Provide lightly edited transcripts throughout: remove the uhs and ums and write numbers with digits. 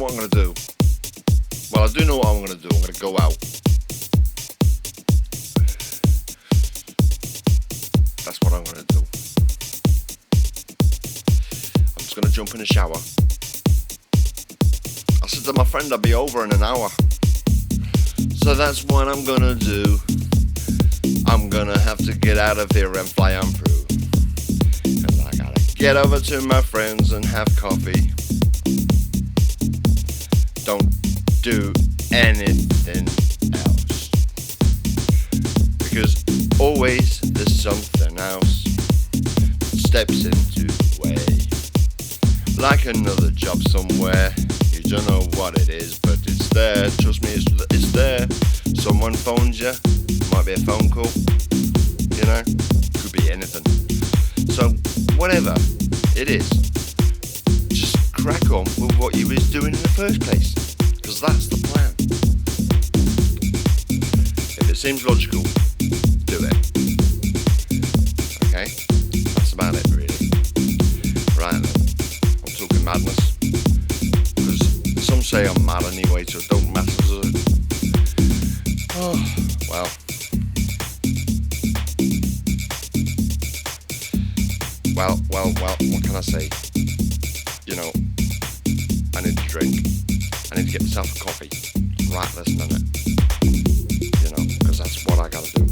what I'm going to do. Well, I do know what I'm going to do. I'm going to go out. That's what I'm going to do. I'm just going to jump in the shower. I said to my friend I'd be over in an hour. So that's what I'm going to do. I'm going to have to get out of here and fly on through. And I got to get over to my friends and have coffee. Don't do anything else, because always there's something else that steps into the way, like another job somewhere. You don't know what it is, but it's there. Trust me, it's there. Someone phones you, might be a phone call, you know, could be anything. So whatever it is, just crack on with what you was doing in the first place, because that's the plan. If it seems logical, do it. Okay? That's about it, really. Right then, I'm talking madness, because some say I'm mad anyway, so it don't matter, does it? Oh, well. Well, what can I say? You know, I need to drink. I need to get myself a coffee. Right, listen on it. You know, because that's what I gotta do.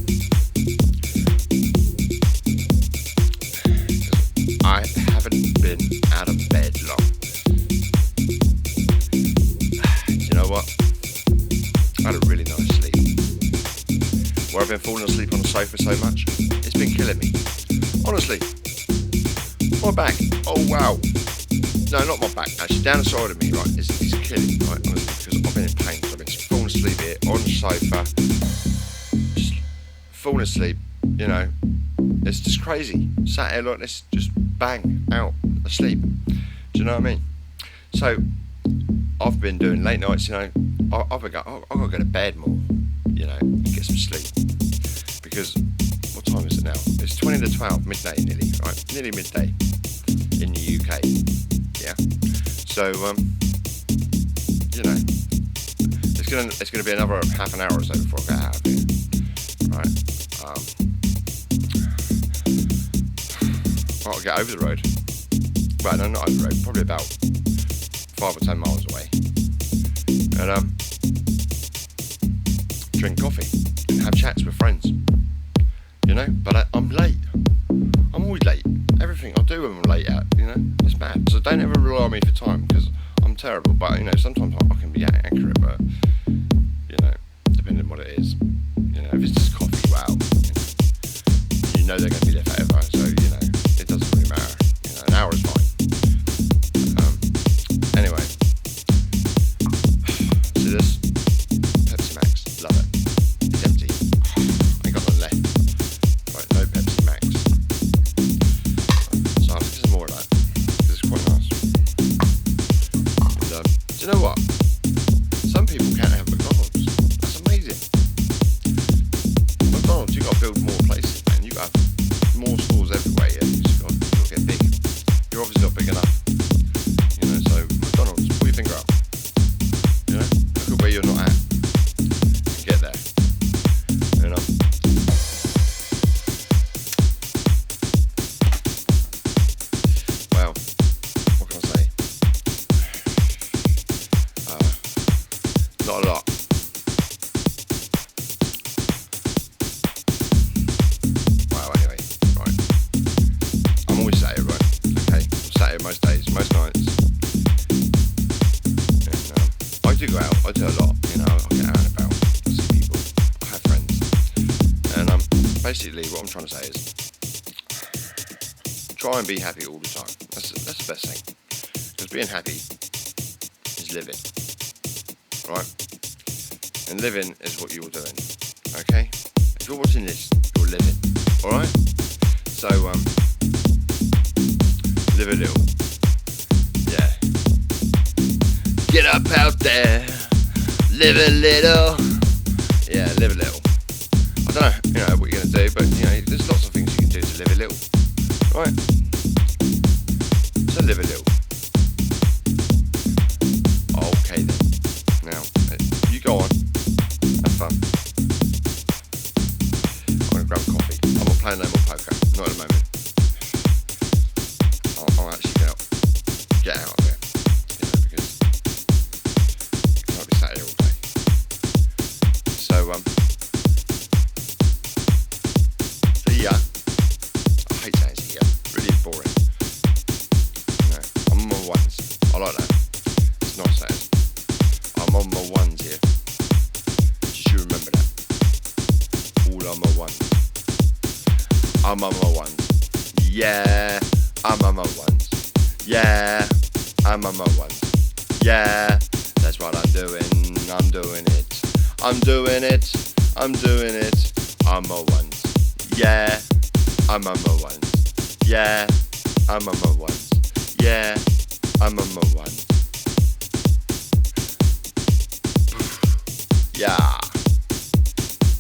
I haven't been out of bed long. You know what? I had a really nice sleep. Where I've been falling asleep on the sofa so much, it's been killing me. Honestly. My back. Oh wow. No, not my back. Actually, down the side of me, right? It's killing me, right? Honestly, because I've been in pain. So I've been falling asleep here on the sofa, just falling asleep. You know, it's just crazy. Sat here like this, just bang out asleep. Do you know what I mean? So I've been doing late nights. You know, I've got to go to bed more. You know, and get some sleep, because what time is it now? It's 20 to 12, midday nearly, right? Nearly midday in the UK. Yeah. So you know, it's gonna be another half an hour or so before I get out of here. Right. I'll get over the road. Well, no, not over the road. Probably about 5 or 10 miles away. And drink coffee and have chats with friends. You know, but I'm late. I'm always late. Everything I do, I'm late at. You know, it's bad. So don't ever rely on me for time, because I'm terrible. But you know, sometimes I can be accurate, but you know, depending on what it is. You know, if it's just coffee, wow. You know they're going to be there forever. So you know, it doesn't really matter. You know, an hour is fine. Anyway, see this? Pepsi Max, love it. It's empty. I ain't got none left. Right, no Pepsi Max. So I'll get some more of that, because it's quite nice. And, do you know what? Some people can't have McDonald's. That's amazing. McDonald's, you got to build more places, man. You got to have more stores everywhere. Yeah, you just got to get big. You're obviously not big enough. You know, so McDonald's, pull your finger up. You know, look at where you're not at. And get there. You know. Well, what can I say? Not a lot. Wow, anyway, right. I'm always sat here, right? Okay, I'm sat here most days, most nights. And I do go out, I do a lot, you know, I get out and about, I see people, I have friends. And basically what I'm trying to say is, try and be happy all the time. That's the best thing. Because being happy is living. Right? And living is what you're doing. Okay? If you're watching this, you're living. Alright? So, live a little. Yeah. Get up out there. Live a little. Yeah, live a little. I don't know, you know, what you're going to do, but, you know, there's lots of things you can do to live a little. Right? So live a little. Okay. I'm on my ones. Yeah, I'm on my ones. Yeah, I'm on my ones. Yeah, that's what I'm doing. I'm doing it. I'm doing it. I'm doing it. I'm my ones. Yeah, I'm on my ones. Yeah, I'm on my ones. Yeah, I'm on my ones. Yeah.